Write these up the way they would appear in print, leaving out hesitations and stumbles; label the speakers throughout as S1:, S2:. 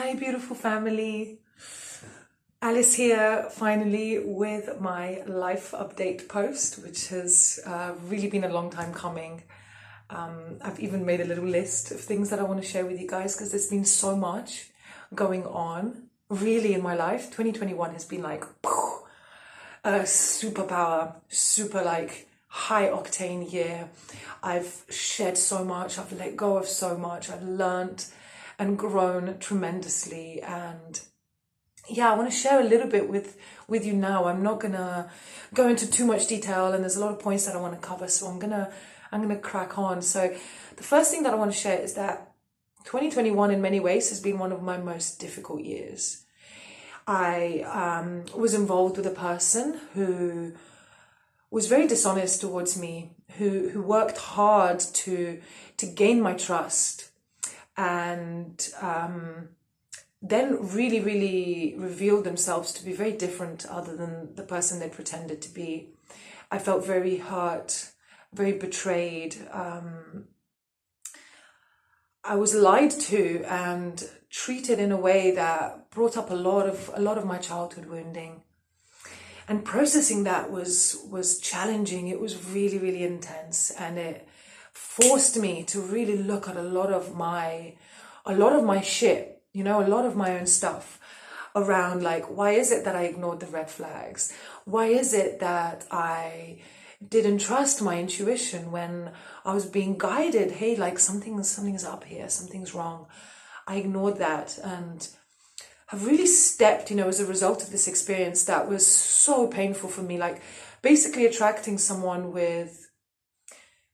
S1: Hi, beautiful family. Alice here, finally, with my life update post, which has really been a long time coming. I've even made a little list of things that I want to share with you guys because there's been so much going on, really, in my life. 2021 has been like a superpower, super like high octane year. I've shed so much, I've let go of so much, I've learned and grown tremendously. And yeah, I want to share a little bit with you now. I'm not gonna go into too much detail, and there's a lot of points that I want to cover, so I'm gonna crack on. So the first thing that I want to share is that 2021 in many ways has been one of my most difficult years. I was involved with a person who was very dishonest towards me, who worked hard to gain my trust, and then really revealed themselves to be very different other than the person they pretended to be. I felt very hurt, very betrayed. I was lied to and treated in a way that brought up a lot of my childhood wounding. And processing that was challenging. It was really intense, and it forced me to really look at a lot of my shit, a lot of my own stuff around, like, why is it that I ignored the red flags? Why is it that I didn't trust my intuition when I was being guided? Hey, like something's up here, something's wrong. I ignored that, and have really stepped, as a result of this experience that was so painful for me, like basically attracting someone with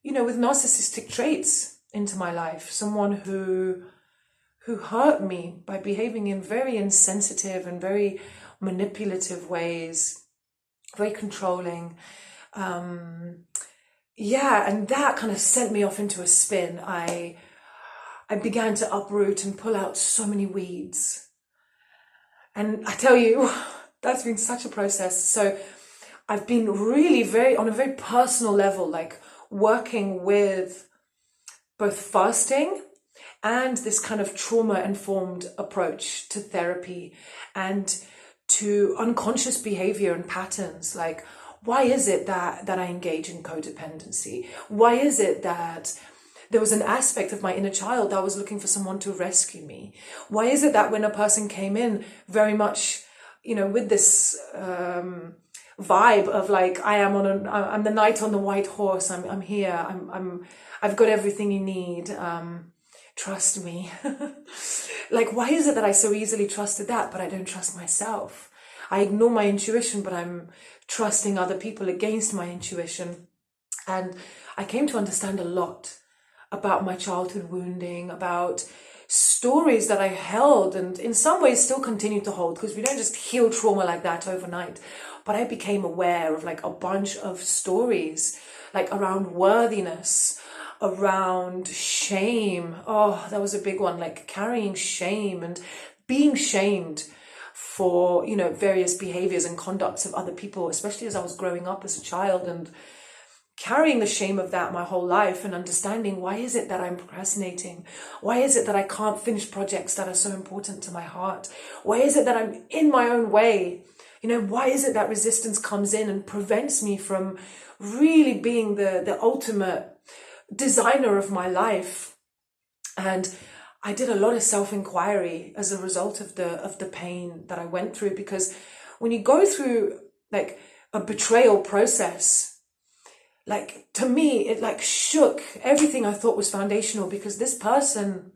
S1: narcissistic traits into my life, someone who hurt me by behaving in very insensitive and very manipulative ways, very controlling. And that kind of sent me off into a spin. I began to uproot and pull out so many weeds. And I tell you, that's been such a process. So I've been really on a very personal level, like working with both fasting and this kind of trauma-informed approach to therapy and to unconscious behavior and patterns. Like, why is it that I engage in codependency? Why is it that there was an aspect of my inner child that was looking for someone to rescue me? Why is it that when a person came in very much, with this vibe of like, I'm the knight on the white horse, I'm here, I've got everything you need, trust me. Like, why is it that I so easily trusted that, but I don't trust myself? I ignore my intuition, but I'm trusting other people against my intuition. And I came to understand a lot about my childhood wounding, about stories that I held and in some ways still continue to hold, because we don't just heal trauma like that overnight. But I became aware of like a bunch of stories, like around worthiness, around shame. Oh, that was a big one, like carrying shame and being shamed for, various behaviors and conducts of other people, especially as I was growing up as a child, and carrying the shame of that my whole life, and understanding, why is it that I'm procrastinating? Why is it that I can't finish projects that are so important to my heart? Why is it that I'm in my own way? Why is it that resistance comes in and prevents me from really being the ultimate designer of my life? And I did a lot of self-inquiry as a result of the pain that I went through, because when you go through like a betrayal process, like, to me, it like shook everything I thought was foundational, because this person,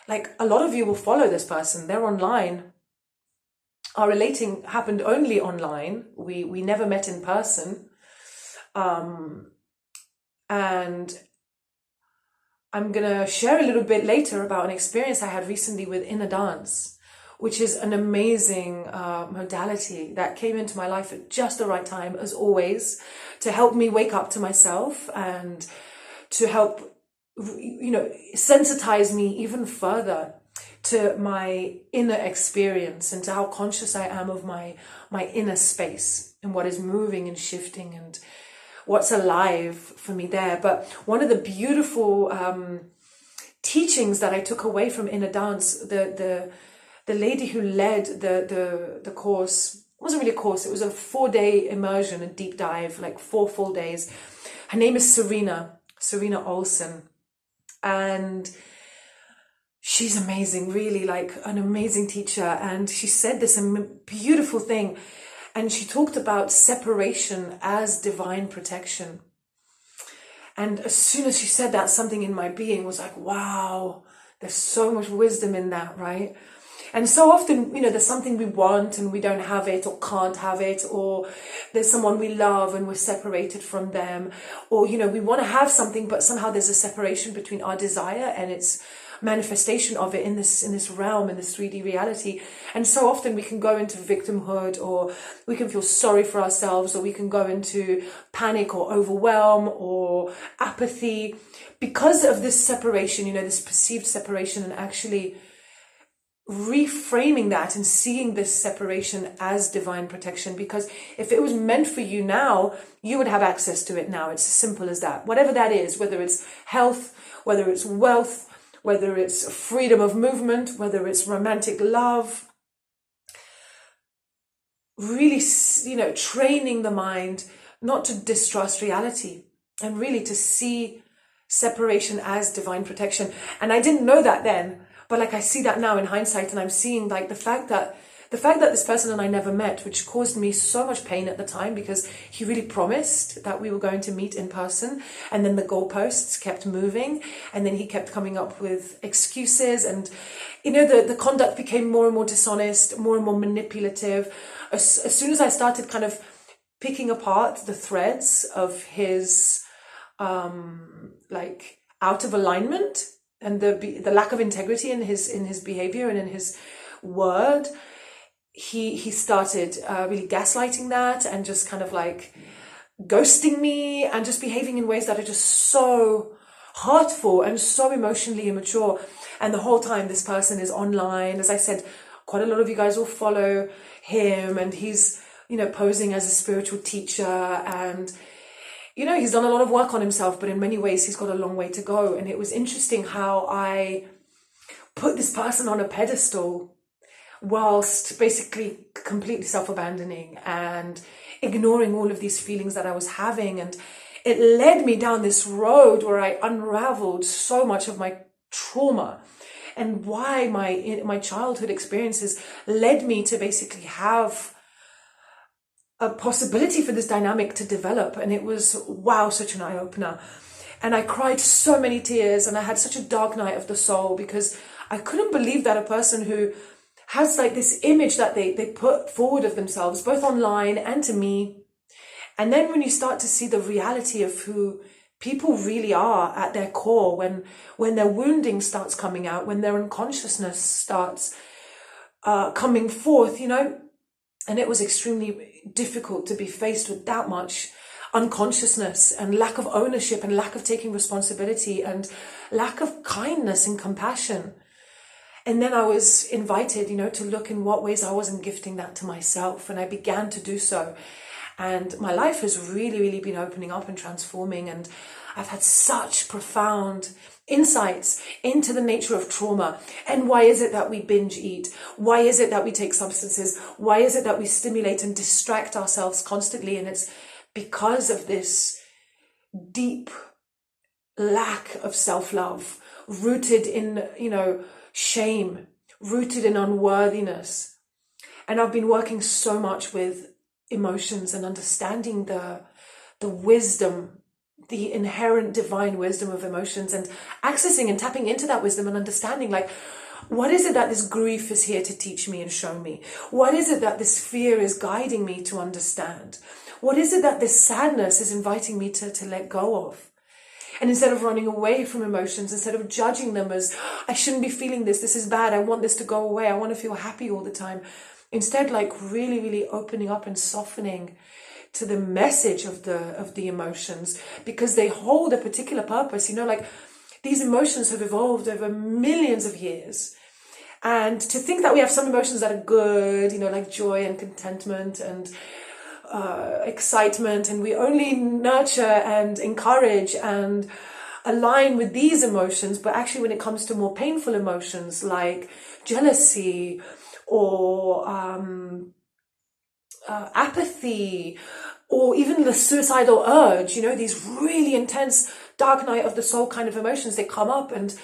S1: like, a lot of you will follow this person, they're online. Our relating happened only online. We never met in person. And I'm gonna share a little bit later about an experience I had recently with inner dance, which is an amazing modality that came into my life at just the right time, as always, to help me wake up to myself and to help, sensitize me even further to my inner experience and to how conscious I am of my inner space and what is moving and shifting and what's alive for me there. But one of the beautiful teachings that I took away from inner dance, the the lady who led the course, it wasn't really a course, it was a 4-day immersion, a deep dive, like 4 full days. Her name is Serena Olsen. And she's amazing, really, like an amazing teacher. And she said this beautiful thing. And she talked about separation as divine protection. And as soon as she said that, something in my being was like, wow, there's so much wisdom in that, right? And so often, there's something we want and we don't have it or can't have it, or there's someone we love and we're separated from them, or, we want to have something, but somehow there's a separation between our desire and its manifestation of it in this realm, in this 3D reality. And so often we can go into victimhood, or we can feel sorry for ourselves, or we can go into panic or overwhelm or apathy because of this separation, this perceived separation, and actually reframing that and seeing this separation as divine protection. Because if it was meant for you now, you would have access to it now. It's as simple as that. Whatever that is, whether it's health, whether it's wealth, whether it's freedom of movement, whether it's romantic love, really, training the mind not to distrust reality and really to see separation as divine protection. And I didn't know that then, but like I see that now in hindsight, and I'm seeing like the fact that this person and I never met, which caused me so much pain at the time, because he really promised that we were going to meet in person, and then the goalposts kept moving, and then he kept coming up with excuses, and the conduct became more and more dishonest, more and more manipulative. As soon as I started kind of picking apart the threads of his like out of alignment and the lack of integrity in his behavior and in his word, he started really gaslighting that, and just kind of like ghosting me, and just behaving in ways that are just so hurtful and so emotionally immature. And the whole time this person is online. As I said, quite a lot of you guys will follow him, and he's posing as a spiritual teacher, and he's done a lot of work on himself, but in many ways he's got a long way to go. And it was interesting how I put this person on a pedestal whilst basically completely self-abandoning and ignoring all of these feelings that I was having. And it led me down this road where I unraveled so much of my trauma, and why my childhood experiences led me to basically have a possibility for this dynamic to develop. And it was, wow, such an eye-opener. And I cried so many tears, and I had such a dark night of the soul, because I couldn't believe that a person who has like this image that they put forward of themselves, both online and to me, and then when you start to see the reality of who people really are at their core, when their wounding starts coming out, when their unconsciousness starts coming forth, and it was extremely difficult to be faced with that much unconsciousness and lack of ownership and lack of taking responsibility and lack of kindness and compassion. And then I was invited, to look in what ways I wasn't gifting that to myself. And I began to do so. And my life has really, really been opening up and transforming. And I've had such profound insights into the nature of trauma. And why is it that we binge eat? Why is it that we take substances? Why is it that we stimulate and distract ourselves constantly? And it's because of this deep lack of self-love, rooted in, shame, rooted in unworthiness. And I've been working so much with emotions and understanding the wisdom, the inherent divine wisdom of emotions, and accessing and tapping into that wisdom and understanding, like, what is it that this grief is here to teach me and show me? What is it that this fear is guiding me to understand? What is it that this sadness is inviting me to let go of? And instead of running away from emotions, instead of judging them as, I shouldn't be feeling this, this is bad, I want this to go away, I want to feel happy all the time. Instead, like really, really opening up and softening to the message of the emotions, because they hold a particular purpose. Like these emotions have evolved over millions of years. And to think that we have some emotions that are good, like joy and contentment and excitement, and we only nurture and encourage and align with these emotions, but actually when it comes to more painful emotions like jealousy or apathy, or even the suicidal urge, these really intense dark night of the soul kind of emotions, they come up. And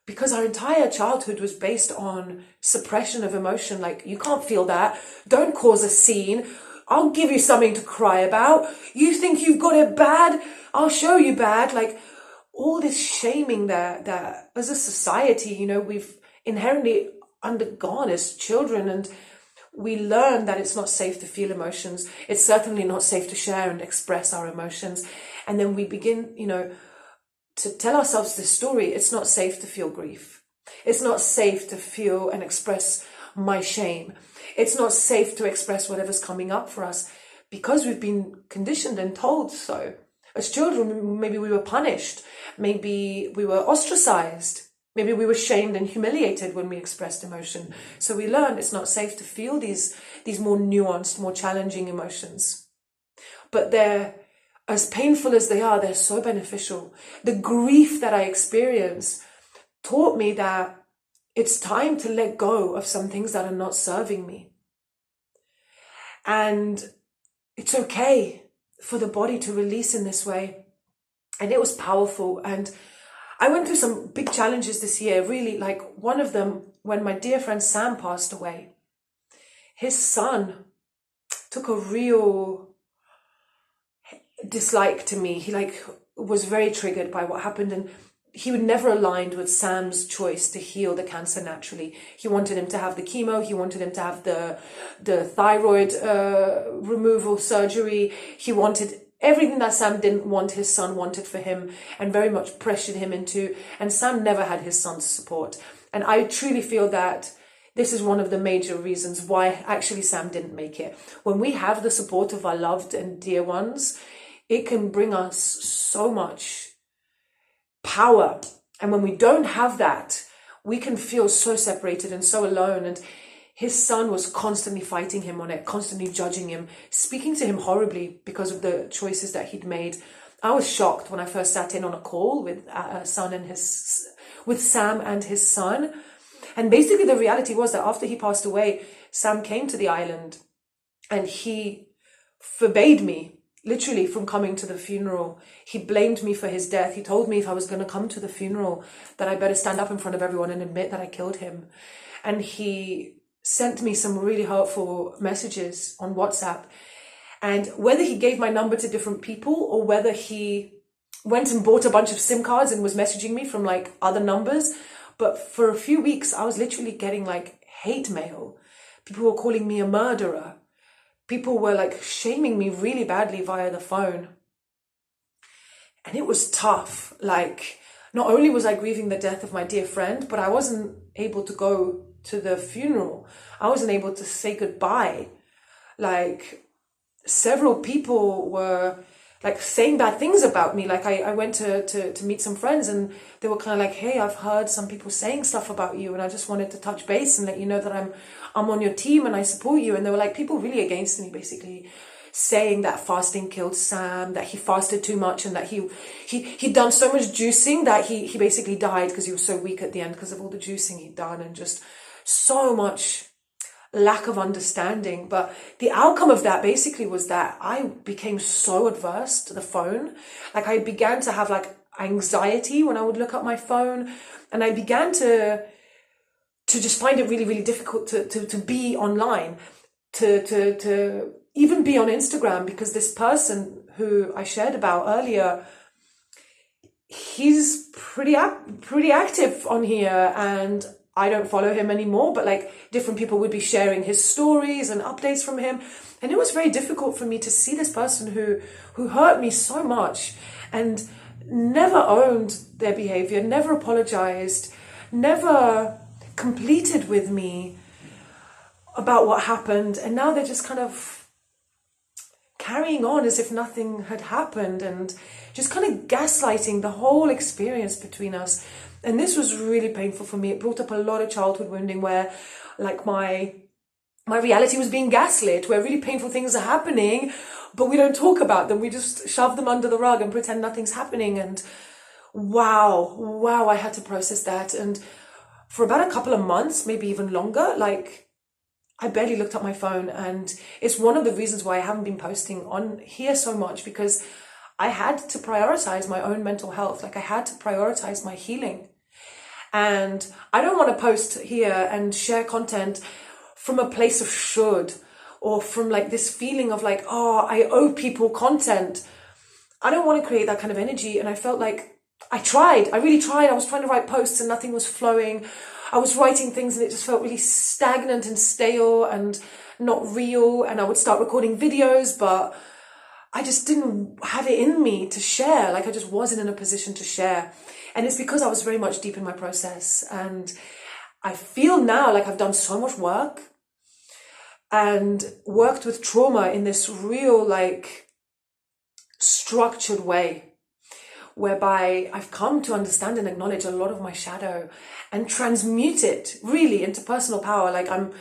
S1: because our entire childhood was based on suppression of emotion, like, you can't feel that, don't cause a scene, I'll give you something to cry about, you think you've got it bad, I'll show you bad, like all this shaming that as a society, we've inherently undergone as children. And we learn that it's not safe to feel emotions. It's certainly not safe to share and express our emotions. And then we begin, to tell ourselves this story. It's not safe to feel grief. It's not safe to feel and express my shame. It's not safe to express whatever's coming up for us because we've been conditioned and told so. As children, maybe we were punished. Maybe we were ostracized. Maybe we were shamed and humiliated when we expressed emotion. So we learned it's not safe to feel these more nuanced, more challenging emotions. But they're, as painful as they are, they're so beneficial. The grief that I experience taught me that it's time to let go of some things that are not serving me. And it's okay for the body to release in this way. And it was powerful. And I went through some big challenges this year, really. Like, one of them, when my dear friend Sam passed away, his son took a real dislike to me. He was very triggered by what happened, and he would never aligned with Sam's choice to heal the cancer naturally. He wanted him to have the chemo. He wanted him to have the thyroid removal surgery. He wanted everything that Sam didn't want, his son wanted for him, and very much pressured him into. And Sam never had his son's support. And I truly feel that this is one of the major reasons why actually Sam didn't make it. When we have the support of our loved and dear ones, it can bring us so much power. And when we don't have that, we can feel so separated and so alone. And his son was constantly fighting him on it, constantly judging him, speaking to him horribly because of the choices that he'd made. I was shocked when I first sat in on a call with Sam and his son. And basically the reality was that after he passed away, Sam came to the island and he forbade me, literally, from coming to the funeral. He blamed me for his death. He told me if I was going to come to the funeral that I better stand up in front of everyone and admit that I killed him. And he sent me some really hurtful messages on WhatsApp. And whether he gave my number to different people or whether he went and bought a bunch of SIM cards and was messaging me from other numbers, but for a few weeks, I was literally getting hate mail. People were calling me a murderer. People were shaming me really badly via the phone. And it was tough. Not only was I grieving the death of my dear friend, but I wasn't able to go to the funeral. I wasn't able to say goodbye. Several people were saying bad things about me. I went to meet some friends and they were kind of hey, I've heard some people saying stuff about you and I just wanted to touch base and let you know that I'm on your team and I support you. And there were people really against me, basically saying that fasting killed Sam, that he fasted too much and that he'd done so much juicing that he basically died because he was so weak at the end because of all the juicing he'd done, and just so much lack of understanding. But the outcome of that basically was that I became so adverse to the phone. I began to have anxiety when I would look at my phone, and I began to just find it really, really difficult to be online, to even be on Instagram, because this person who I shared about earlier, he's pretty active on here, and I don't follow him anymore, but different people would be sharing his stories and updates from him. And it was very difficult for me to see this person who hurt me so much and never owned their behavior, never apologized, never completed with me about what happened. And now they're just kind of carrying on as if nothing had happened and just kind of gaslighting the whole experience between us. And this was really painful for me. It brought up a lot of childhood wounding where my reality was being gaslit, where really painful things are happening, but we don't talk about them. We just shove them under the rug and pretend nothing's happening. And wow, I had to process that. And for about a couple of months, maybe even longer, like I barely looked at my phone. And it's one of the reasons why I haven't been posting on here so much, because I had to prioritize my own mental health. Like I had to prioritize my healing. And I don't want to post here and share content from a place of should, or from like this feeling of like, oh, I owe people content. I don't want to create that kind of energy. And I felt like I really tried. I was trying to write posts and nothing was flowing. I was writing things and it just felt really stagnant and stale and not real. And I would start recording videos, but I just didn't have it in me to share. Like I just wasn't in a position to share. And it's because I was very much deep in my process. And I feel now like I've done so much work and worked with trauma in this real, like, structured way, whereby I've come to understand and acknowledge a lot of my shadow and transmute it really into personal power. Like I'm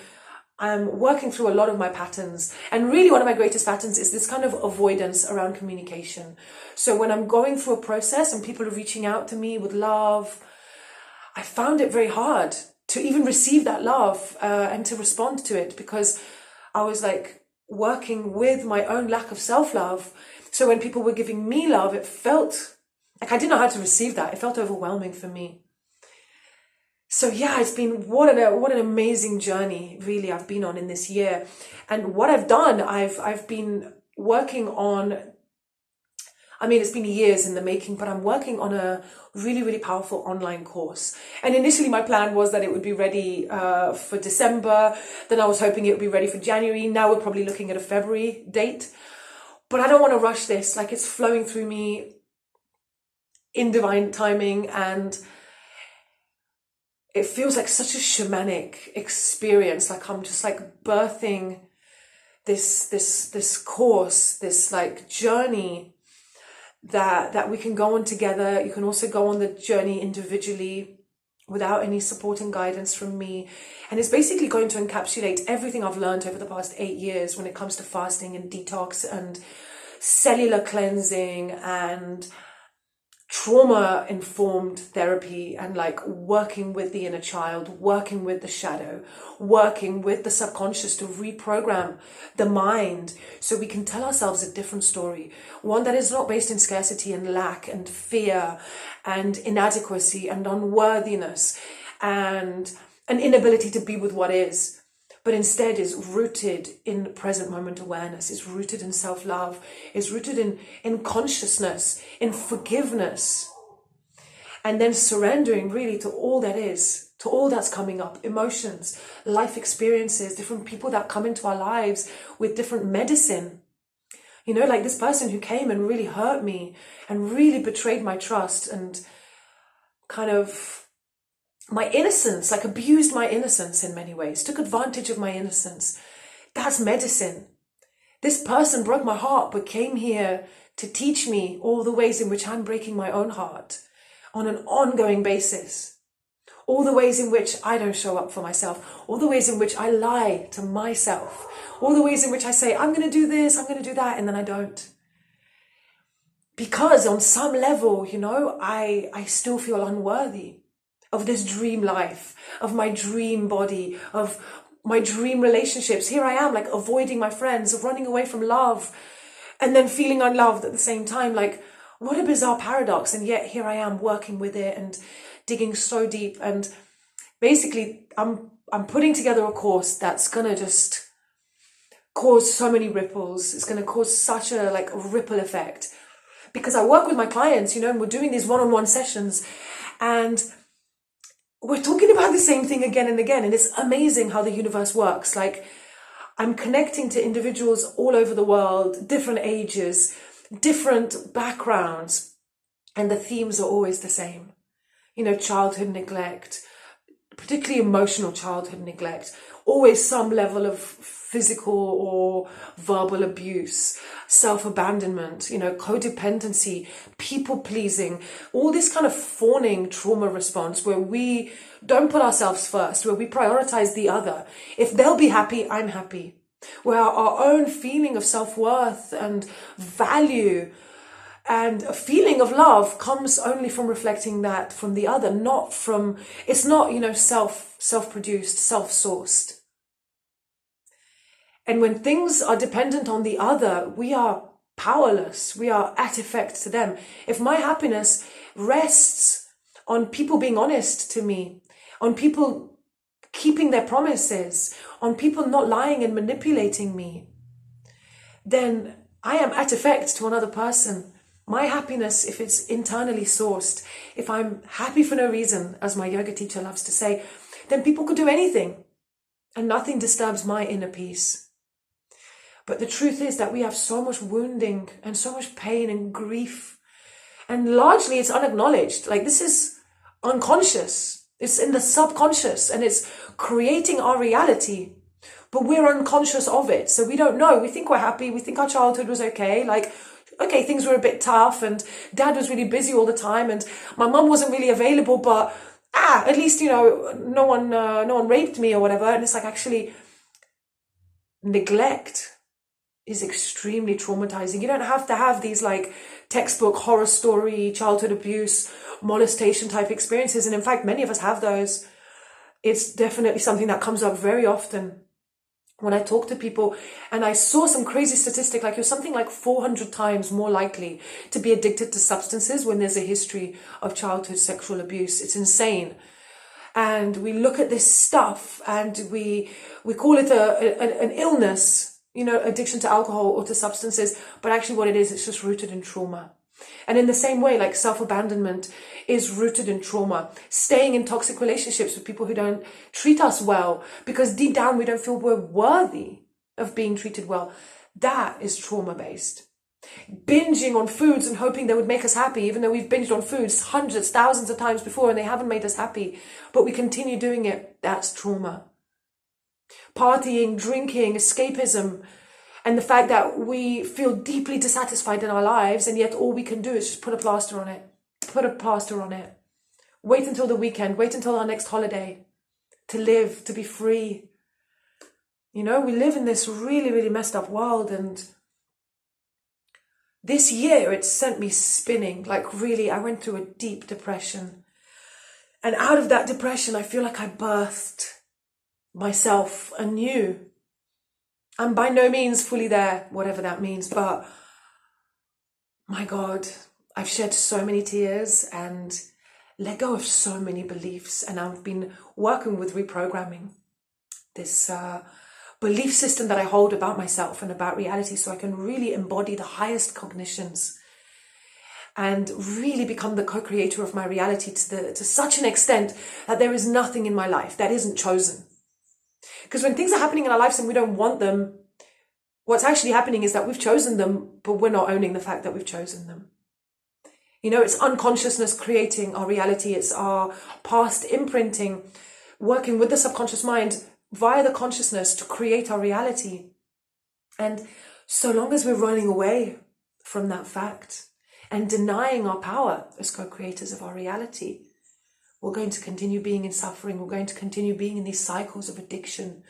S1: working through a lot of my patterns. And really one of my greatest patterns is this kind of avoidance around communication. So when I'm going through a process and people are reaching out to me with love, I found it very hard to even receive that love and to respond to it, because I was like working with my own lack of self-love. So when people were giving me love, it felt like I didn't know how to receive that. It felt overwhelming for me. So yeah, it's been what an amazing journey really I've been on in this year. And what I've done, I've been working on, I mean, it's been years in the making, but I'm working on a really, really powerful online course. And initially my plan was that it would be ready for December. Then I was hoping it would be ready for January. Now we're probably looking at a February date. But I don't want to rush this. Like it's flowing through me in divine timing, and it feels like such a shamanic experience. Like I'm just like birthing this course, this like journey that we can go on together. You can also go on the journey individually without any support and guidance from me. And it's basically going to encapsulate everything I've learned over the past 8 years when it comes to fasting and detox and cellular cleansing and trauma-informed therapy, and like working with the inner child, working with the shadow, working with the subconscious to reprogram the mind so we can tell ourselves a different story, one that is not based in scarcity and lack and fear and inadequacy and unworthiness and an inability to be with what is, but instead is rooted in present moment awareness, is rooted in self-love, is rooted in consciousness, in forgiveness, and then surrendering really to all that is, to all that's coming up, emotions, life experiences, different people that come into our lives with different medicine. You know, like this person who came and really hurt me and really betrayed my trust and kind of my innocence, like abused my innocence in many ways, took advantage of my innocence. That's medicine. This person broke my heart, but came here to teach me all the ways in which I'm breaking my own heart on an ongoing basis. All the ways in which I don't show up for myself. All the ways in which I lie to myself. All the ways in which I say, I'm going to do this, I'm going to do that, and then I don't. Because on some level, you know, I still feel unworthy of this dream life, of my dream body, of my dream relationships. Here I am, like avoiding my friends, running away from love, and then feeling unloved at the same time. Like, what a bizarre paradox. And yet here I am working with it and digging so deep. And basically, I'm putting together a course that's gonna just cause so many ripples. It's gonna cause such a like ripple effect, because I work with my clients, you know, and we're doing these one-on-one sessions, and we're talking about the same thing again and again. And it's amazing how the universe works. Like I'm connecting to individuals all over the world, different ages, different backgrounds. And the themes are always the same. You know, childhood neglect, particularly emotional childhood neglect, always some level of physical or verbal abuse, self-abandonment, you know, codependency, people-pleasing, all this kind of fawning trauma response where we don't put ourselves first, where we prioritize the other. If they'll be happy, I'm happy. Where our own feeling of self-worth and value And a feeling of love comes only from reflecting that from the other, not from, it's not, self-produced, self-sourced. And when things are dependent on the other, we are powerless. We are at effect to them. If my happiness rests on people being honest to me, on people keeping their promises, on people not lying and manipulating me, then I am at effect to another person. My happiness, if it's internally sourced, if I'm happy for no reason, as my yoga teacher loves to say, then people could do anything and nothing disturbs my inner peace. But the truth is that we have so much wounding and so much pain and grief, and largely it's unacknowledged. Like, this is unconscious. It's in the subconscious and it's creating our reality, but we're unconscious of it. So we don't know. We think we're happy. We think our childhood was okay. Like, okay, things were a bit tough and dad was really busy all the time and my mum wasn't really available, but at least, no one raped me or whatever. And it's like, actually, neglect is extremely traumatizing. You don't have to have these like textbook horror story, childhood abuse, molestation type experiences. And in fact, many of us have those. It's definitely something that comes up very often when I talk to people. And I saw some crazy statistic, like you're something like 400 times more likely to be addicted to substances when there's a history of childhood sexual abuse. It's insane. And we look at this stuff and we call it an illness, addiction to alcohol or to substances. But actually what it is, it's just rooted in trauma. And in the same way, like self-abandonment is rooted in trauma. Staying in toxic relationships with people who don't treat us well, because deep down we don't feel we're worthy of being treated well. That is trauma-based. Binging on foods and hoping they would make us happy, even though we've binged on foods hundreds, thousands of times before and they haven't made us happy, but we continue doing it. That's trauma. Partying, drinking, escapism, and the fact that we feel deeply dissatisfied in our lives, and yet all we can do is just put a plaster on it. Put a plaster on it. Wait until the weekend. Wait until our next holiday to live, to be free. We live in this really, really messed up world, and this year it sent me spinning. Like, really, I went through a deep depression. And out of that depression, I feel like I birthed myself anew. I'm by no means fully there, whatever that means, but my God, I've shed so many tears and let go of so many beliefs. And I've been working with reprogramming this belief system that I hold about myself and about reality, so I can really embody the highest cognitions and really become the co-creator of my reality to such an extent that there is nothing in my life that isn't chosen. Because when things are happening in our lives and we don't want them, what's actually happening is that we've chosen them, but we're not owning the fact that we've chosen them. It's unconsciousness creating our reality. It's our past imprinting, working with the subconscious mind via the consciousness to create our reality. And so long as we're running away from that fact and denying our power as co-creators of our reality, we're going to continue being in suffering. We're going to continue being in these cycles of addiction,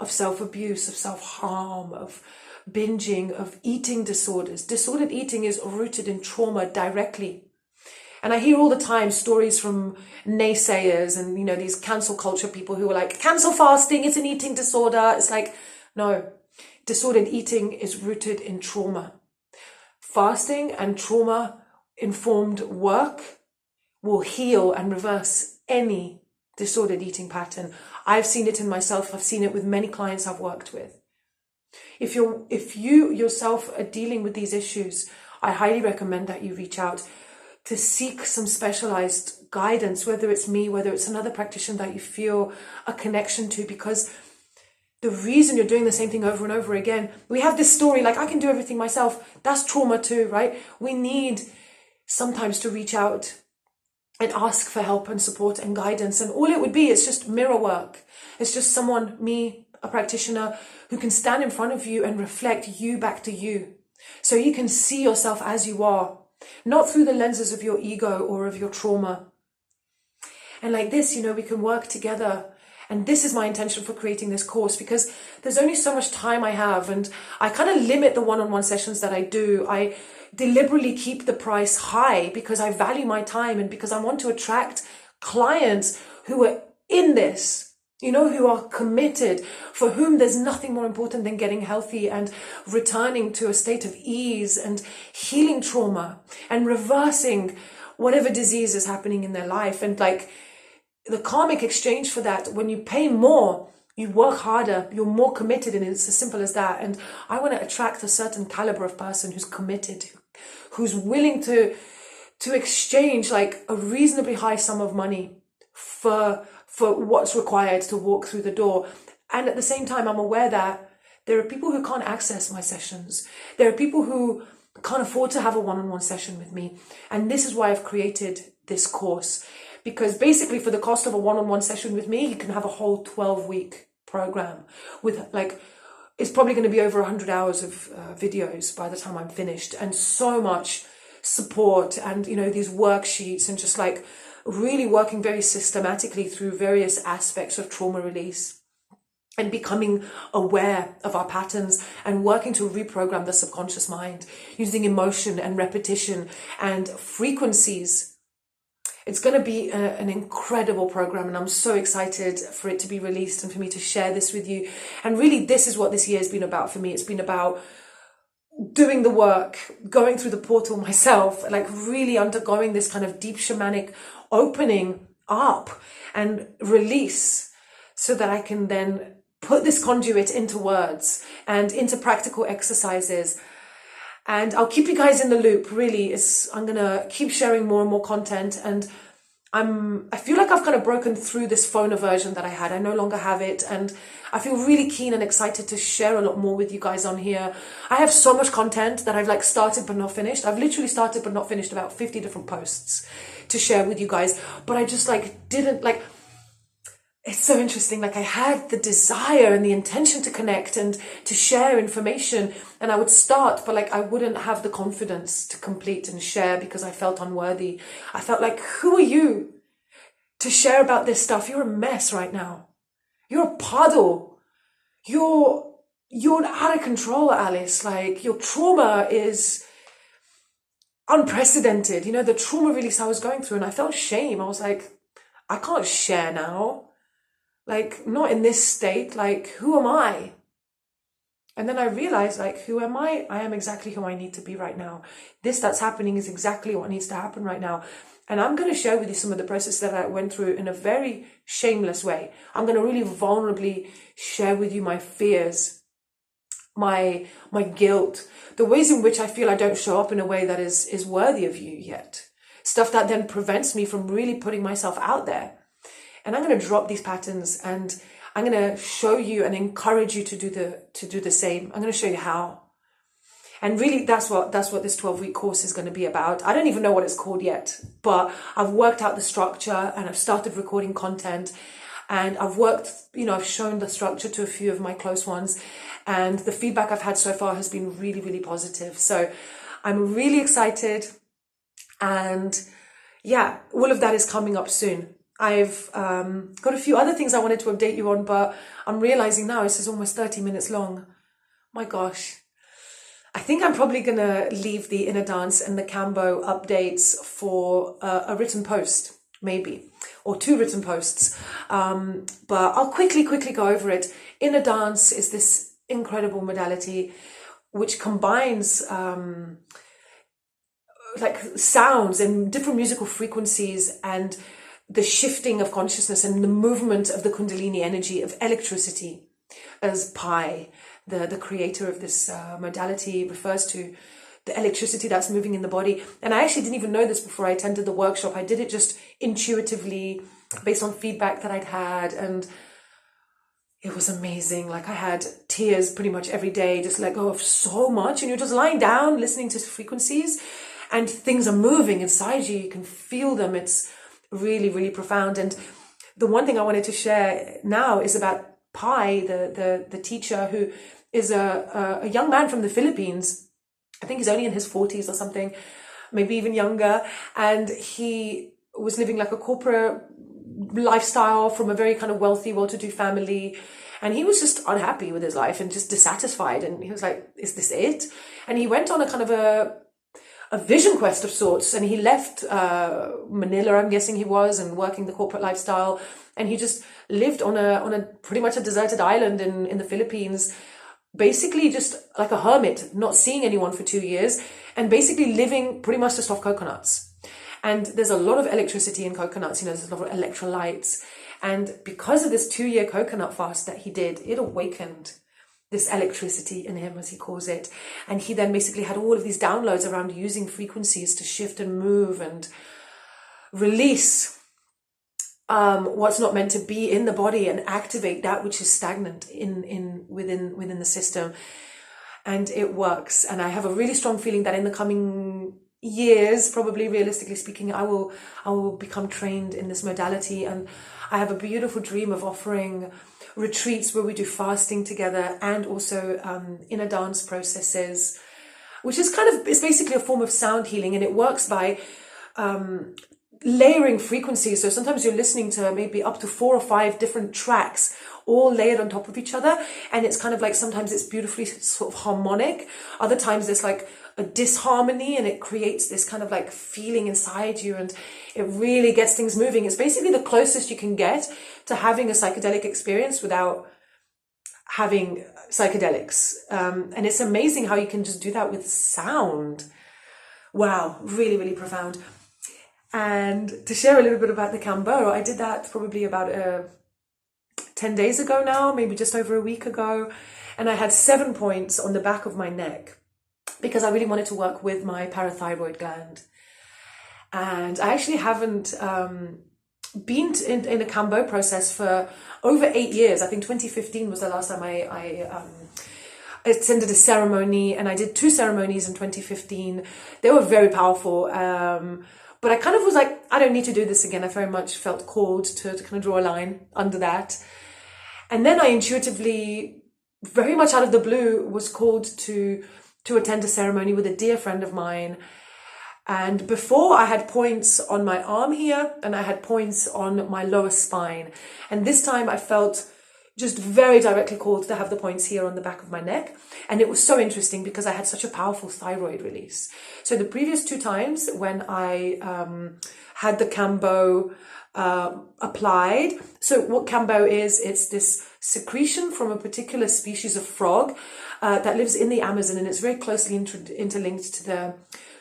S1: of self-abuse, of self-harm, of binging, of eating disorders. Disordered eating is rooted in trauma directly. And I hear all the time stories from naysayers and, these cancel culture people who are like, cancel fasting, it's an eating disorder. It's like, no, disordered eating is rooted in trauma. Fasting and trauma-informed work will heal and reverse any disordered eating pattern. I've seen it in myself. I've seen it with many clients I've worked with. If you yourself are dealing with these issues, I highly recommend that you reach out to seek some specialized guidance, whether it's me, whether it's another practitioner that you feel a connection to, because the reason you're doing the same thing over and over again, we have this story like, I can do everything myself. That's trauma too, right? We need sometimes to reach out and ask for help and support and guidance. And all it would be is just mirror work. It's just someone, me, a practitioner, who can stand in front of you and reflect you back to you. So you can see yourself as you are, not through the lenses of your ego or of your trauma. And like this, we can work together. And this is my intention for creating this course, because there's only so much time I have, and I kind of limit the one-on-one sessions that I do. I deliberately keep the price high because I value my time and because I want to attract clients who are in this, who are committed, for whom there's nothing more important than getting healthy and returning to a state of ease and healing trauma and reversing whatever disease is happening in their life. And like the karmic exchange for that, when you pay more, you work harder, you're more committed, and it's as simple as that. And I want to attract a certain caliber of person who's committed, who's willing to exchange like a reasonably high sum of money for what's required to walk through the door. And at the same time, I'm aware that there are people who can't access my sessions. There are people who can't afford to have a one-on-one session with me. And this is why I've created this course. Because basically for the cost of a one-on-one session with me, you can have a whole 12-week program with like, it's probably going to be over 100 hours of videos by the time I'm finished, and so much support and, these worksheets, and just like really working very systematically through various aspects of trauma release and becoming aware of our patterns and working to reprogram the subconscious mind using emotion and repetition and frequencies. It's going to be an incredible program, and I'm so excited for it to be released and for me to share this with you. And really, this is what this year has been about for me. It's been about doing the work, going through the portal myself, like really undergoing this kind of deep shamanic opening up and release, so that I can then put this conduit into words and into practical exercises. And I'll keep you guys in the loop. Really, I'm going to keep sharing more and more content. And I feel like I've kind of broken through this phone aversion that I had. I no longer have it. And I feel really keen and excited to share a lot more with you guys on here. I have so much content that I've like started but not finished. I've literally started but not finished about 50 different posts to share with you guys. But I just like didn't like... It's so interesting. Like I had the desire and the intention to connect and to share information, and I would start, but like I wouldn't have the confidence to complete and share because I felt unworthy. I felt like, who are you to share about this stuff? You're a mess right now. You're a puddle. You're out of control, Alice. Like your trauma is unprecedented. The trauma release I was going through, and I felt shame. I was like, I can't share now. Like, not in this state. Like, who am I? And then I realized, like, who am I? I am exactly who I need to be right now. That's happening is exactly what needs to happen right now. And I'm going to share with you some of the process that I went through in a very shameless way. I'm going to really vulnerably share with you my fears, my guilt, the ways in which I feel I don't show up in a way that is worthy of you yet. Stuff that then prevents me from really putting myself out there. And I'm going to drop these patterns, and I'm going to show you and encourage you to do the same. I'm going to show you how. And really, that's what this 12-week course is going to be about. I don't even know what it's called yet, but I've worked out the structure, and I've started recording content, and I've shown the structure to a few of my close ones, and the feedback I've had so far has been really, really positive. So I'm really excited, and yeah, all of that is coming up soon. I've got a few other things I wanted to update you on, but I'm realizing now this is almost 30 minutes long. My gosh. I think I'm probably going to leave the Inner Dance and the Kambo updates for a written post, maybe, or 2 written posts. But I'll quickly go over it. Inner Dance is this incredible modality which combines like sounds and different musical frequencies and the shifting of consciousness and the movement of the Kundalini energy of electricity, as Pi, the creator of this modality, refers to the electricity that's moving in the body. And I actually didn't even know this before I attended the workshop. I did it just intuitively based on feedback that I'd had, and it was amazing. Like I had tears pretty much every day, just let go of so much, and you're just lying down listening to frequencies and things are moving inside you. You can feel them. It's really, really profound. And the one thing I wanted to share now is about Pi, the teacher, who is a young man from the Philippines. I think he's only in his 40s or something, maybe even younger. And he was living like a corporate lifestyle from a very kind of wealthy, well-to-do family. And he was just unhappy with his life and just dissatisfied. And he was like, is this it? And he went on a kind of a vision quest of sorts, and he left Manila, I'm guessing he was, and working the corporate lifestyle, and he just lived on a pretty much a deserted island in the Philippines, basically just like a hermit, not seeing anyone for 2 years, and basically living pretty much just off coconuts. And there's a lot of electricity in coconuts, there's a lot of electrolytes. And because of this 2-year coconut fast that he did, it awakened this electricity in him, as he calls it. And he then basically had all of these downloads around using frequencies to shift and move and release what's not meant to be in the body and activate that which is stagnant within the system. And it works. And I have a really strong feeling that in the coming years, probably realistically speaking, I will become trained in this modality. And I have a beautiful dream of offering retreats where we do fasting together, and also inner dance processes, which is it's basically a form of sound healing, and it works by layering frequencies. So sometimes you're listening to maybe up to 4 or 5 different tracks all layered on top of each other, and it's sometimes it's beautifully sort of harmonic, other times there's like a disharmony, and it creates this feeling inside you, and it really gets things moving. It's basically the closest you can get to having a psychedelic experience without having psychedelics. And it's amazing how you can just do that with sound. Wow, really, really profound. And to share a little bit about the Kambo, I did that probably about 10 days ago now, maybe just over a week ago. And I had 7 points on the back of my neck because I really wanted to work with my parathyroid gland. And I actually haven't been in a Kambo process for over 8 years. I think 2015 was the last time I attended a ceremony, and I did 2 ceremonies in 2015. They were very powerful. But I was like, I don't need to do this again. I very much felt called to draw a line under that. And then I intuitively, very much out of the blue, was called to attend a ceremony with a dear friend of mine. And before, I had points on my arm here, and I had points on my lower spine. And this time I felt just very directly called to have the points here on the back of my neck. And it was so interesting because I had such a powerful thyroid release. So the previous 2 times when I had the Kambo applied, so what Kambo is, it's this secretion from a particular species of frog that lives in the Amazon, and it's very closely interlinked to the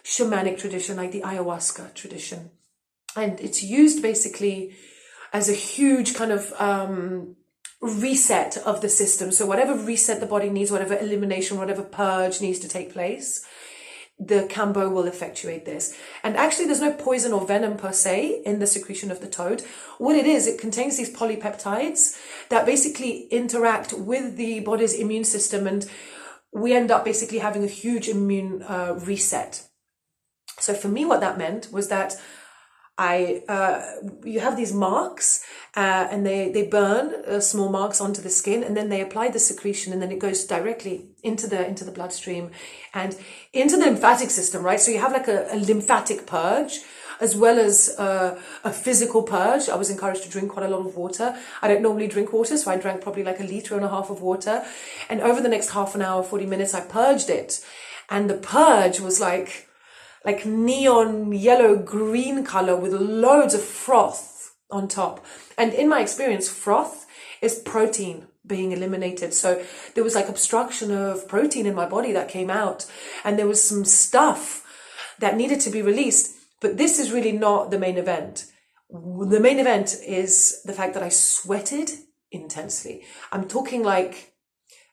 S1: shamanic tradition, like the ayahuasca tradition. And it's used basically as a huge reset of the system. So whatever reset the body needs, whatever elimination, whatever purge needs to take place, the Kambo will effectuate this. And actually there's no poison or venom per se in the secretion of the toad. What it is, it contains these polypeptides that basically interact with the body's immune system, and we end up basically having a huge immune reset. So for me, what that meant was that you have these marks, and they burn small marks onto the skin, and then they apply the secretion, and then it goes directly into the bloodstream and into the lymphatic system, right? So you have like a lymphatic purge as well as a physical purge. I was encouraged to drink quite a lot of water. I don't normally drink water, so I drank probably like 1.5 liters of water. And over the next half an hour, 40 minutes, I purged it. And the purge was like neon yellow green color with loads of froth on top. And in my experience, froth is protein being eliminated. So there was like obstruction of protein in my body that came out, and there was some stuff that needed to be released. But this is really not the main event. The main event is the fact that I sweated intensely. I'm talking like,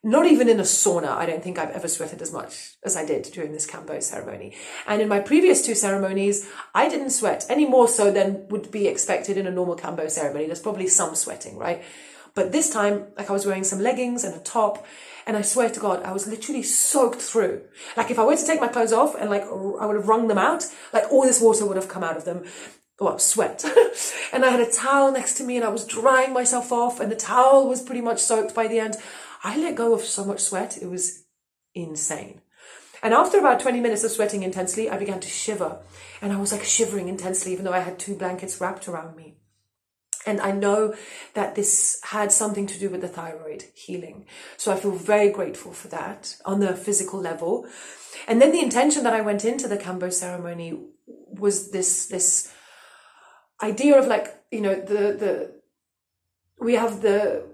S1: not even in a sauna, I don't think I've ever sweated as much as I did during this Kambo ceremony. And in my previous 2 ceremonies, I didn't sweat any more so than would be expected in a normal Kambo ceremony. There's probably some sweating, right? But this time, like I was wearing some leggings and a top, and I swear to God, I was literally soaked through. Like if I were to take my clothes off and like I would have wrung them out, like all this water would have come out of them. Well, sweat. And I had a towel next to me, and I was drying myself off, and the towel was pretty much soaked by the end. I let go of so much sweat. It was insane. And after about 20 minutes of sweating intensely, I began to shiver. And I was like shivering intensely, even though I had 2 blankets wrapped around me. And I know that this had something to do with the thyroid healing. So I feel very grateful for that on the physical level. And then the intention that I went into the Kambo ceremony was this idea of like, you know, we have the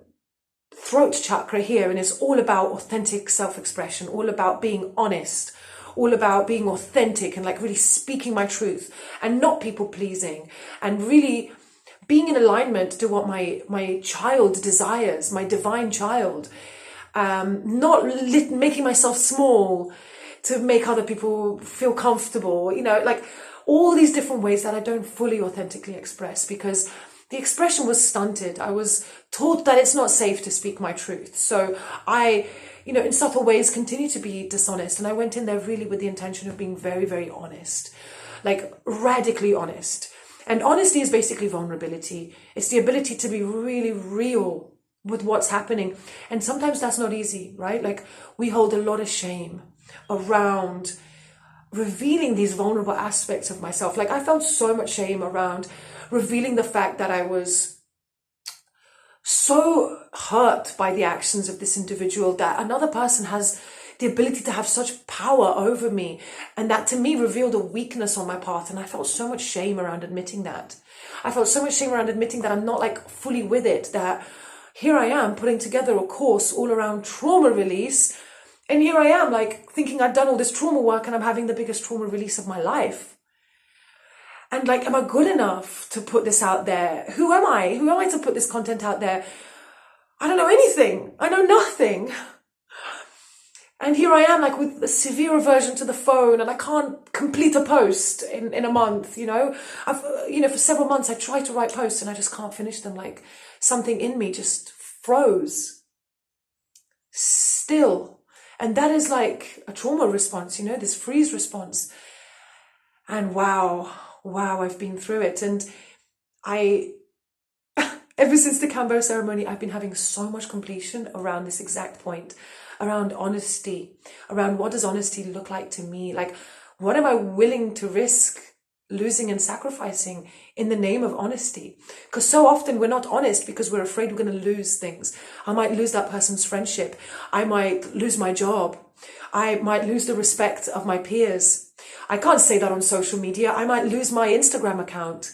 S1: throat chakra here, and it's all about authentic self-expression, all about being honest, all about being authentic and like really speaking my truth and not people pleasing, and really being in alignment to what my child desires, my divine child, not making myself small to make other people feel comfortable, you know, like all these different ways that I don't fully authentically express because the expression was stunted. I was taught that it's not safe to speak my truth. So I, you know, in subtle ways continue to be dishonest. And I went in there really with the intention of being very, very honest, like radically honest. And honesty is basically vulnerability. It's the ability to be really real with what's happening. And sometimes that's not easy, right? Like we hold a lot of shame around revealing these vulnerable aspects of myself. Like I felt so much shame around revealing the fact that I was so hurt by the actions of this individual, that another person has the ability to have such power over me, and that to me revealed a weakness on my part. And I felt so much shame around admitting that. I felt so much shame around admitting that I'm not like fully with it, that here I am putting together a course all around trauma release, and here I am like thinking I've done all this trauma work and I'm having the biggest trauma release of my life. And like, am I good enough to put this out there? Who am I? Who am I to put this content out there? I don't know anything. I know nothing. And here I am like with a severe aversion to the phone, and I can't complete a post in a month, you know. For several months I tried to write posts and I just can't finish them. Like something in me just froze still. And that is like a trauma response, you know, this freeze response. And wow, I've been through it. And ever since the Kambo ceremony, I've been having so much completion around this exact point, around honesty, around what does honesty look like to me? Like, what am I willing to risk losing and sacrificing in the name of honesty? Because so often we're not honest because we're afraid we're going to lose things. I might lose that person's friendship. I might lose my job. I might lose the respect of my peers. I can't say that on social media. I might lose my Instagram account.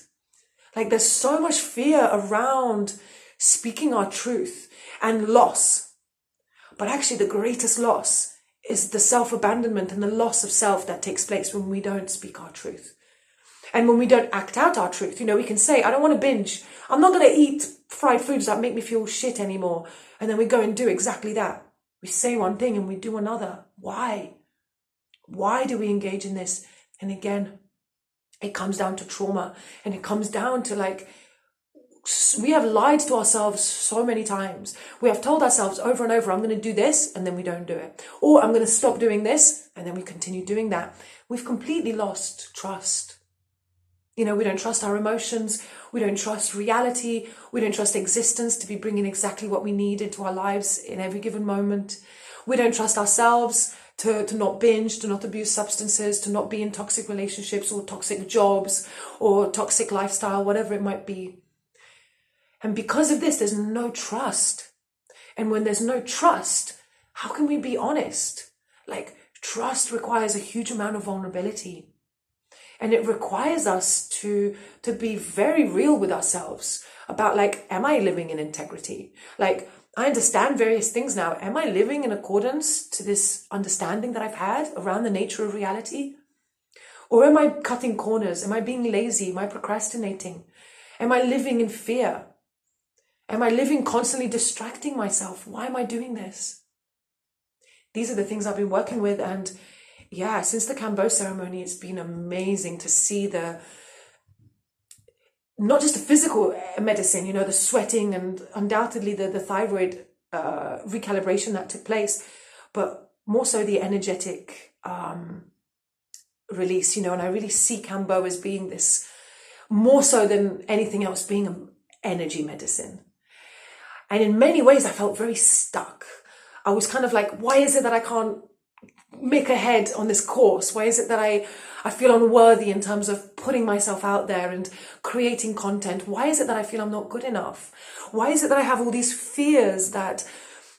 S1: Like there's so much fear around speaking our truth and loss. But actually the greatest loss is the self-abandonment and the loss of self that takes place when we don't speak our truth. And when we don't act out our truth. You know, we can say, I don't want to binge. I'm not going to eat fried foods that make me feel shit anymore. And then we go and do exactly that. We say one thing and we do another. Why? Why do we engage in this? And again, it comes down to trauma, and it comes down to like, we have lied to ourselves so many times. We have told ourselves over and over, I'm going to do this, and then we don't do it. Or I'm going to stop doing this, and then we continue doing that. We've completely lost trust. You know, we don't trust our emotions. We don't trust reality. We don't trust existence to be bringing exactly what we need into our lives in every given moment. We don't trust ourselves to not binge, to not abuse substances, to not be in toxic relationships or toxic jobs or toxic lifestyle, whatever it might be. And because of this, there's no trust. And when there's no trust, how can we be honest? Like, trust requires a huge amount of vulnerability. And it requires us to be very real with ourselves about like, am I living in integrity? Like, I understand various things now. Am I living in accordance to this understanding that I've had around the nature of reality? Or am I cutting corners? Am I being lazy? Am I procrastinating? Am I living in fear? Am I living constantly distracting myself? Why am I doing this? These are the things I've been working with. And yeah, since the Kambo ceremony, it's been amazing to see not just the physical medicine, you know, the sweating and undoubtedly the thyroid recalibration that took place, but more so the energetic release, you know, and I really see Kambo as being this, more so than anything else, being an energy medicine. And in many ways, I felt very stuck. I was kind of like, why is it that I can't make ahead on this course? Why is it that I feel unworthy in terms of putting myself out there and creating content? Why is it that I feel I'm not good enough? Why is it that I have all these fears that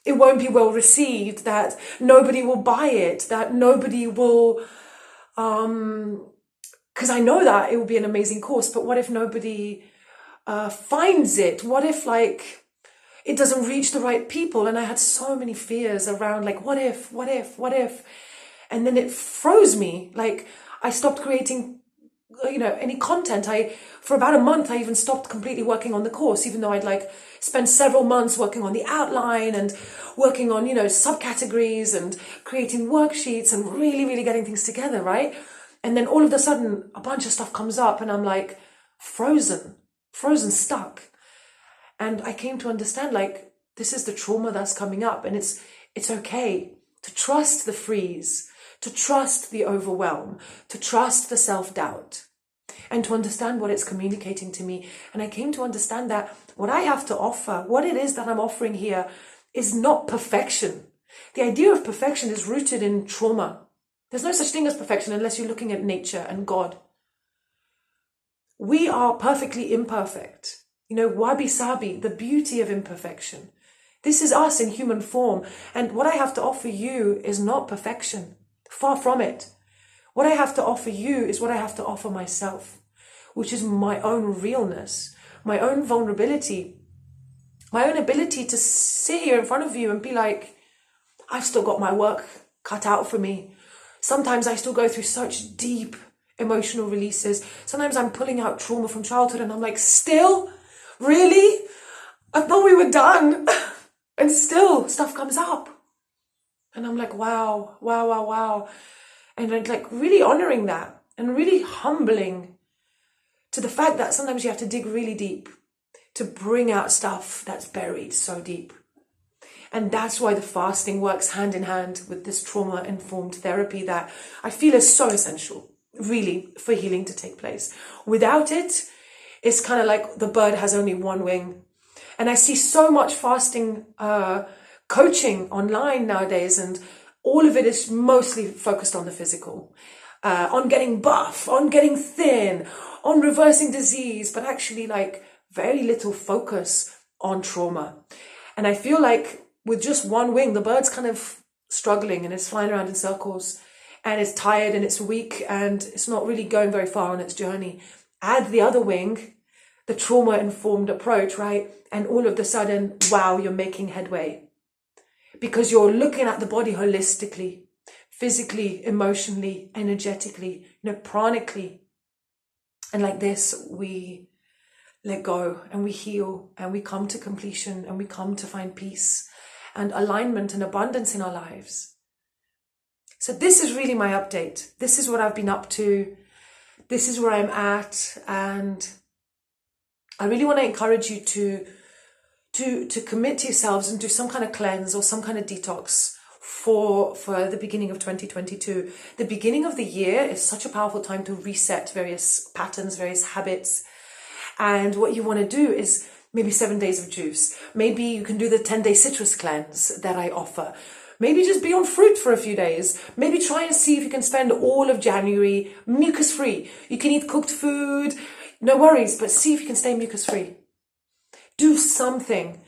S1: it won't be well received, that nobody will buy it, that nobody will, because I know that it will be an amazing course, but what if nobody finds it? What if like it doesn't reach the right people? And I had so many fears around like, what if? And then it froze me. Like I stopped creating, any content. For about a month, I even stopped completely working on the course, even though I'd like spent several months working on the outline and working on, subcategories and creating worksheets and really, really getting things together, right? And then all of a sudden, a bunch of stuff comes up and I'm like frozen, stuck. And I came to understand like, this is the trauma that's coming up, and it's okay to trust the freeze, to trust the overwhelm, to trust the self-doubt, and to understand what it's communicating to me. And I came to understand that what I have to offer, what it is that I'm offering here, is not perfection. The idea of perfection is rooted in trauma. There's no such thing as perfection unless you're looking at nature and God. We are perfectly imperfect. Wabi sabi, the beauty of imperfection. This is us in human form. And what I have to offer you is not perfection. Far from it. What I have to offer you is what I have to offer myself, which is my own realness, my own vulnerability, my own ability to sit here in front of you and be like, I've still got my work cut out for me. Sometimes I still go through such deep emotional releases. Sometimes I'm pulling out trauma from childhood and I'm like, still? Really? I thought we were done. And still stuff comes up. And I'm like, wow. And like really honoring that and really humbling to the fact that sometimes you have to dig really deep to bring out stuff that's buried so deep. And that's why the fasting works hand in hand with this trauma-informed therapy that I feel is so essential, really, for healing to take place. Without it, it's kind of like the bird has only one wing. And I see so much fasting coaching online nowadays, and all of it is mostly focused on the physical, on getting buff, on getting thin, on reversing disease, but actually like very little focus on trauma. And I feel like with just one wing, the bird's kind of struggling and it's flying around in circles and it's tired and it's weak and it's not really going very far on its journey. Add the other wing, the trauma-informed approach, right? And all of a sudden, wow, you're making headway. Because you're looking at the body holistically, physically, emotionally, energetically, pranically. And like this, we let go and we heal and we come to completion and we come to find peace and alignment and abundance in our lives. So this is really my update. This is what I've been up to. This is where I'm at. And I really want to encourage you to commit to yourselves and do some kind of cleanse or some kind of detox for the beginning of 2022. The beginning of the year is such a powerful time to reset various patterns, various habits. And what you want to do is maybe 7 days of juice. Maybe you can do the 10-day citrus cleanse that I offer. Maybe just be on fruit for a few days. Maybe try and see if you can spend all of January mucus-free. You can eat cooked food, no worries, but see if you can stay mucus-free. Do something.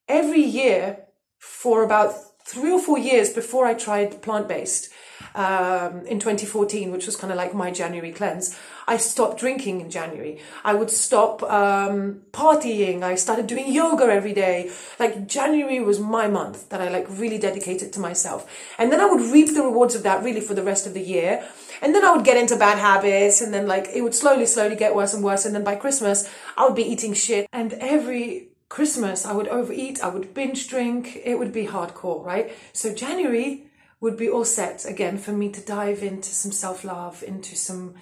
S1: Every year for about 3 or 4 years before I tried plant-based, in 2014, which was kind of like my January cleanse, I stopped drinking in January. I would stop partying. I started doing yoga every day. Like January was my month that I like really dedicated to myself. And then I would reap the rewards of that really for the rest of the year. And then I would get into bad habits, and then like it would slowly get worse and worse. And then by Christmas, I would be eating shit. And every Christmas, I would overeat, I would binge drink. It would be hardcore, right? So January would be all set again for me to dive into some self-love, into some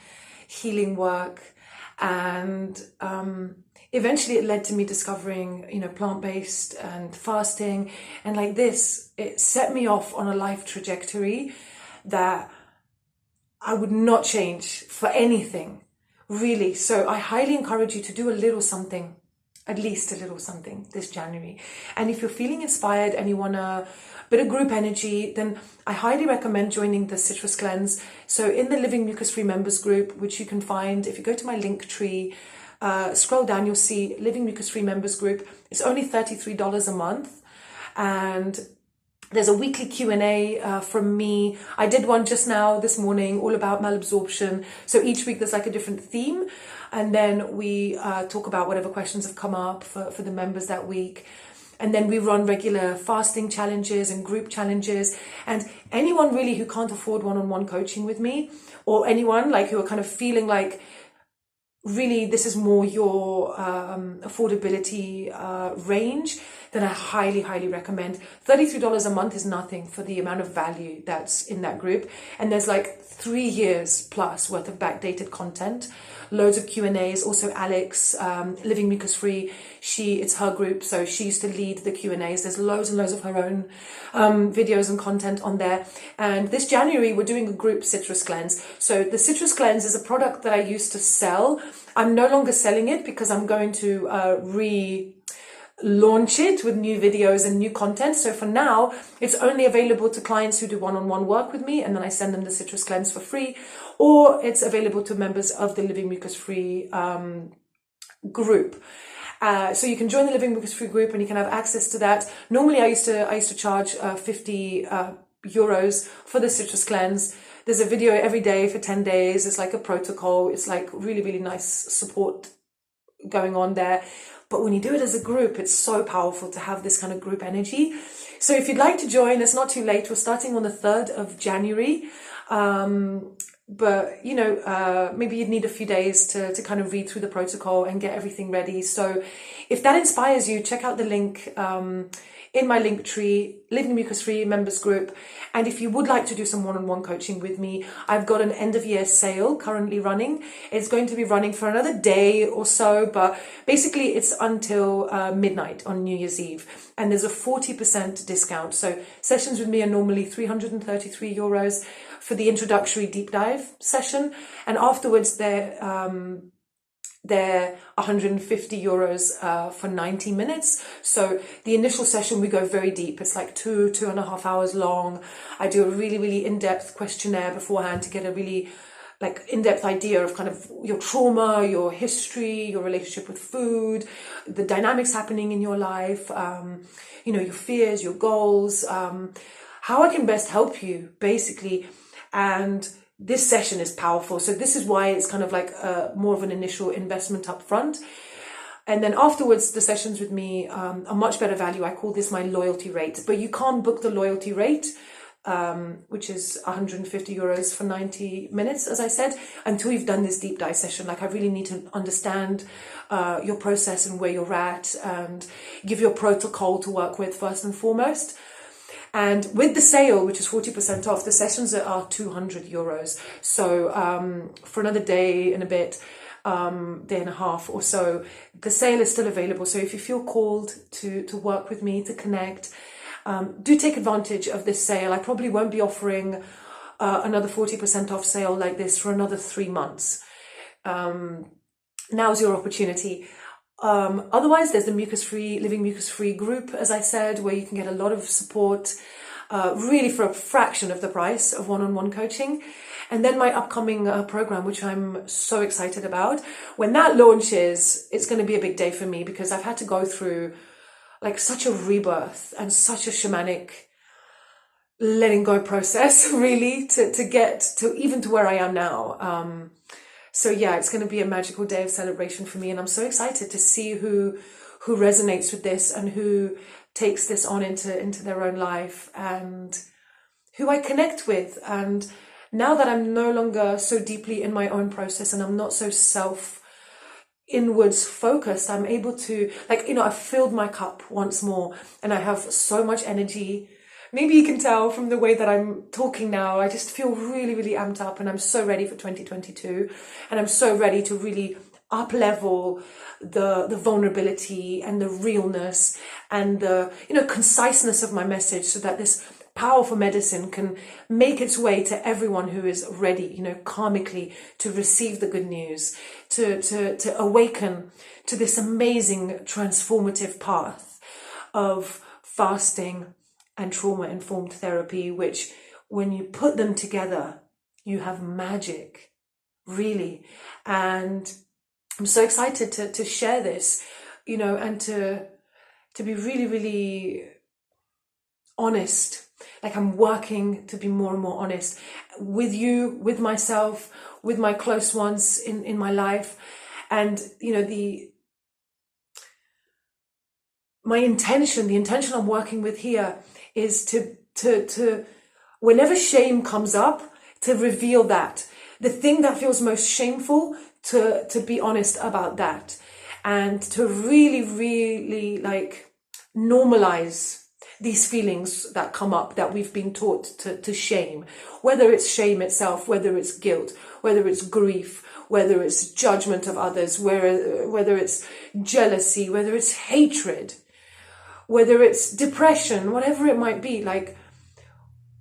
S1: healing work. And eventually it led to me discovering, plant-based and fasting. And like this, it set me off on a life trajectory that I would not change for anything, really. So I highly encourage you to do a little something at least a little something this January. And if you're feeling inspired and you want a bit of group energy, then I highly recommend joining the Citrus Cleanse. So in the Living Mucus Free members group, which you can find if you go to my link tree, scroll down, you'll see Living Mucus Free members group. It's only $33 a month, and there's a weekly Q&A from me. I did one just now this morning all about malabsorption. So each week there's like a different theme, and then we talk about whatever questions have come up for the members that week. And then we run regular fasting challenges and group challenges. And anyone really who can't afford one-on-one coaching with me, or anyone like who are kind of feeling like really this is more your affordability range, then I highly, highly recommend. $33 a month is nothing for the amount of value that's in that group. And there's like 3 years plus worth of backdated content, loads of Q&As. Also Alex, Living Mucus Free, it's her group, so she used to lead the Q&As. There's loads and loads of her own videos and content on there. And this January we're doing a group Citrus Cleanse. So the Citrus Cleanse is a product that I used to sell. I'm no longer selling it because I'm going to launch it with new videos and new content. So for now, it's only available to clients who do one-on-one work with me, and then I send them the Citrus Cleanse for free, or it's available to members of the Living Mucus Free group. So you can join the Living Mucus Free group and you can have access to that. Normally I used to charge 50 euros for the Citrus Cleanse. There's a video every day for 10 days. It's like a protocol. It's like really, really nice support going on there. But when you do it as a group, it's so powerful to have this kind of group energy. So if you'd like to join, it's not too late. We're starting on the 3rd of January. But, you know, maybe you'd need a few days to kind of read through the protocol and get everything ready. So if that inspires you, check out the link in my link tree, Living Mucus Free members group. And if you would like to do some one-on-one coaching with me, I've got an end of year sale currently running. It's going to be running for another day or so, but basically it's until midnight on New Year's Eve. And there's a 40% discount. So sessions with me are normally 333 euros for the introductory deep dive session. And afterwards they're 150 euros for 90 minutes. So the initial session, we go very deep. It's like 2.5 hours long. I do a really, really in-depth questionnaire beforehand to get a really like in-depth idea of kind of your trauma, your history, your relationship with food, the dynamics happening in your life, you know, your fears, your goals, how I can best help you basically. And this session is powerful. So this is why it's kind of like more of an initial investment up front. And then afterwards, the sessions with me are much better value. I call this my loyalty rate. But you can't book the loyalty rate, which is 150 euros for 90 minutes, as I said, until you've done this deep dive session. Like I really need to understand your process and where you're at and give you a protocol to work with first and foremost. And with the sale, which is 40% off, the sessions are 200 euros. So for another day and a bit, day and a half or so, the sale is still available. So if you feel called to work with me, to connect, do take advantage of this sale. I probably won't be offering another 40% off sale like this for another 3 months. Now's your opportunity. Otherwise, there's the Living Mucus Free group, as I said, where you can get a lot of support, really for a fraction of the price of one-on-one coaching. And then my upcoming program, which I'm so excited about. When that launches, it's going to be a big day for me because I've had to go through like such a rebirth and such a shamanic letting go process, really, to get to even to where I am now. So yeah, it's going to be a magical day of celebration for me. And I'm so excited to see who resonates with this and who takes this on into their own life and who I connect with. And now that I'm no longer so deeply in my own process and I'm not so inwards focused, I'm able to, like, you know, I've filled my cup once more and I have so much energy. Maybe you can tell from the way that I'm talking now, I just feel really, really amped up and I'm so ready for 2022. And I'm so ready to really up level the vulnerability and the realness and the, you know, conciseness of my message so that this powerful medicine can make its way to everyone who is ready, you know, karmically, to receive the good news, to awaken to this amazing transformative path of fasting and trauma-informed therapy, which when you put them together, you have magic, really. And I'm so excited to share this, you know, and to be really, really honest. Like, I'm working to be more and more honest with you, with myself, with my close ones in my life. And, you know, the intention I'm working with here is to whenever shame comes up, to reveal that. The thing that feels most shameful, to be honest about that. And to really, really like normalize these feelings that come up that we've been taught to shame. Whether it's shame itself, whether it's guilt, whether it's grief, whether it's judgment of others, whether it's jealousy, whether it's hatred, whether it's depression, whatever it might be. Like,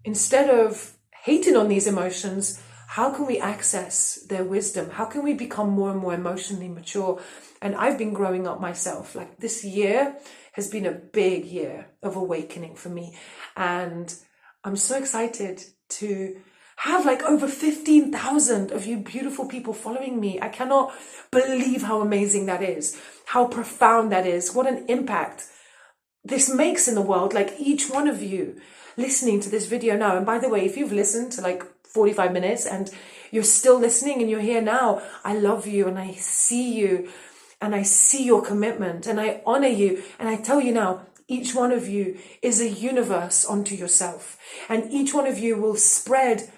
S1: instead of hating on these emotions, how can we access their wisdom? How can we become more and more emotionally mature? And I've been growing up myself. Like, this year has been a big year of awakening for me. And I'm so excited to have like over 15,000 of you beautiful people following me. I cannot believe how amazing that is, how profound that is, what an impact this makes in the world. Like, each one of you listening to this video now. And by the way, if you've listened to like 45 minutes and you're still listening and you're here now, I love you and I see you and I see your commitment and I honor you. And I tell you now, each one of you is a universe unto yourself. And each one of you will spread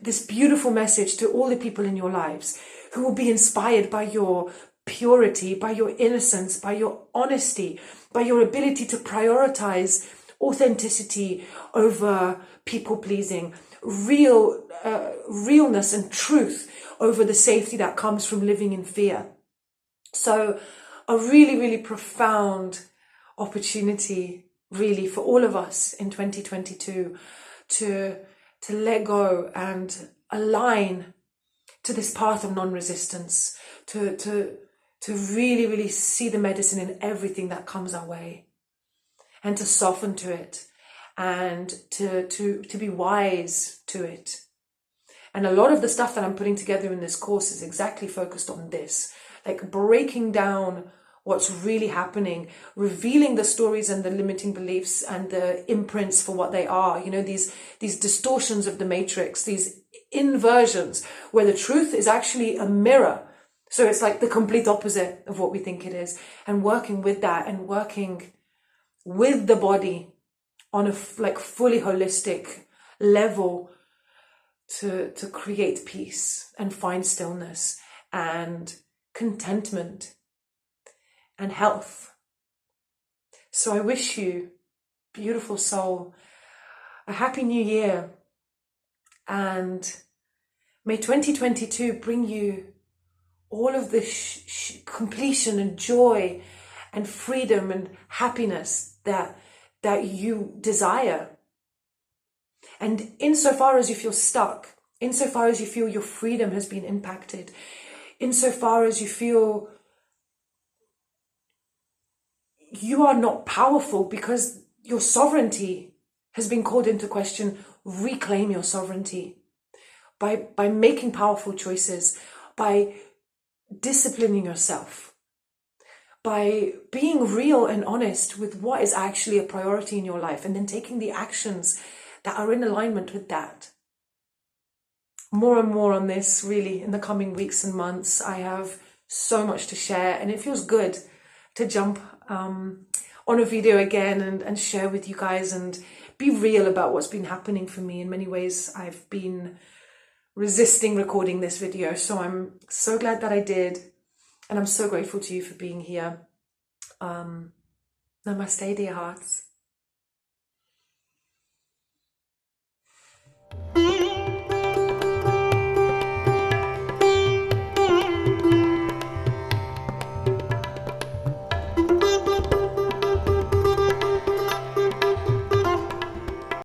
S1: this beautiful message to all the people in your lives who will be inspired by your purity, by your innocence, by your honesty, by your ability to prioritize authenticity over people pleasing, realness and truth over the safety that comes from living in fear. So a really, really profound opportunity, really, for all of us in 2022 to let go and align to this path of non-resistance, to really, really see the medicine in everything that comes our way, and to soften to it, and to be wise to it. And a lot of the stuff that I'm putting together in this course is exactly focused on this, like breaking down what's really happening, revealing the stories and the limiting beliefs and the imprints for what they are. You know, these distortions of the matrix, these inversions where the truth is actually a mirror. So it's like the complete opposite of what we think it is. And working with that and working with the body on a like fully holistic level to create peace and find stillness and contentment and health. So I wish you, beautiful soul, a happy new year, and may 2022 bring you all of the completion and joy and freedom and happiness that you desire. And insofar as you feel stuck, insofar as you feel your freedom has been impacted, insofar as you feel you are not powerful because your sovereignty has been called into question, reclaim your sovereignty by making powerful choices, by disciplining yourself, by being real and honest with what is actually a priority in your life, and then taking the actions that are in alignment with that. More and more on this, really, in the coming weeks and months. I have so much to share, and it feels good to jump on a video again and share with you guys and be real about what's been happening for me. In many ways, I've been resisting recording this video, so I'm so glad that I did, and I'm so grateful to you for being here. Namaste, dear hearts.